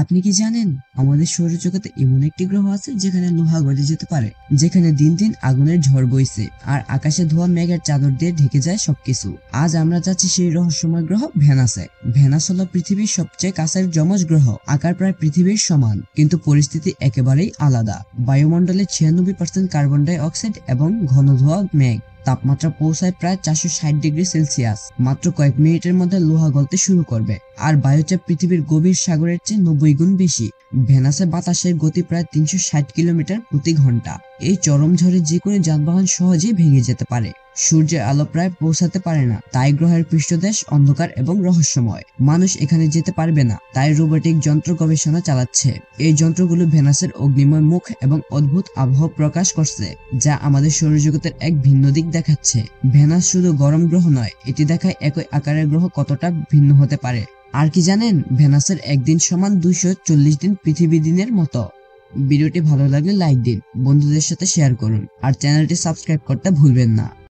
আপনি কি জানেন আমাদের সৌরজগতে এমন একটি গ্রহ আছে যেখানে লোহা গলে যেতে পারে, যেখানে দিন দিন আগুনের ঝড় বইছে আর আকাশে ধোয়া মেঘের চাদর দিয়ে ঢেকে যায় সবকিছু। আজ আমরা যাচ্ছি সেই রহস্যময় গ্রহ ভেনাসে। ভেনাস হলো পৃথিবীর সবচেয়ে কাছের যমজ গ্রহ। আকার প্রায় পৃথিবীর সমান, কিন্তু পরিস্থিতি একেবারেই আলাদা। বায়ুমণ্ডলে 96% কার্বন ডাই অক্সাইড এবং ঘন ধোয়া মেঘ। তাপমাত্রা পৌঁছায় প্রায় 460 ডিগ্রি সেলসিয়াস। মাত্র কয়েক মিনিটের মধ্যে লোহা গলতে শুরু করবে, আর বায়ুচাপ পৃথিবীর গভীর সাগরের চেয়ে 90 গুণ বেশি। ভেনাসে বাতাসের গতি প্রায় 360 কিলোমিটার প্রতি ঘন্টা। এই চরম ঝড়ে যে কোনো যানবাহন সহজেই ভেঙে যেতে পারে। সূর্যের আলো প্রায় পৌঁছাতে পারে না, তাই গ্রহের পৃষ্ঠদেশ অন্ধকার এবং রহস্যময়। মানুষ এখানে যেতে পারবে না, তাই রোবোটিক যন্ত্র গবেষণা চালাচ্ছে। এই যন্ত্রগুলো ভেনাসের অগ্নিময় মুখ এবং অদ্ভুত আবহাওয়া প্রকাশ করছে, যা আমাদের সৌরজগতের এক ভিন্ন দিক দেখাচ্ছে। ভেনাস শুধু গরম গ্রহ নয়, এটি দেখায় একই আকারের গ্রহ কতটা ভিন্ন হতে পারে। আর কি জানেন, ভেনাসের একদিন সমান 240 দিন পৃথিবী দিনের মতো। ভিডিওটি ভালো লাগলে লাইক দিন, বন্ধুদের সাথে শেয়ার করুন, আর চ্যানেলটি সাবস্ক্রাইব করতে ভুলবেন না।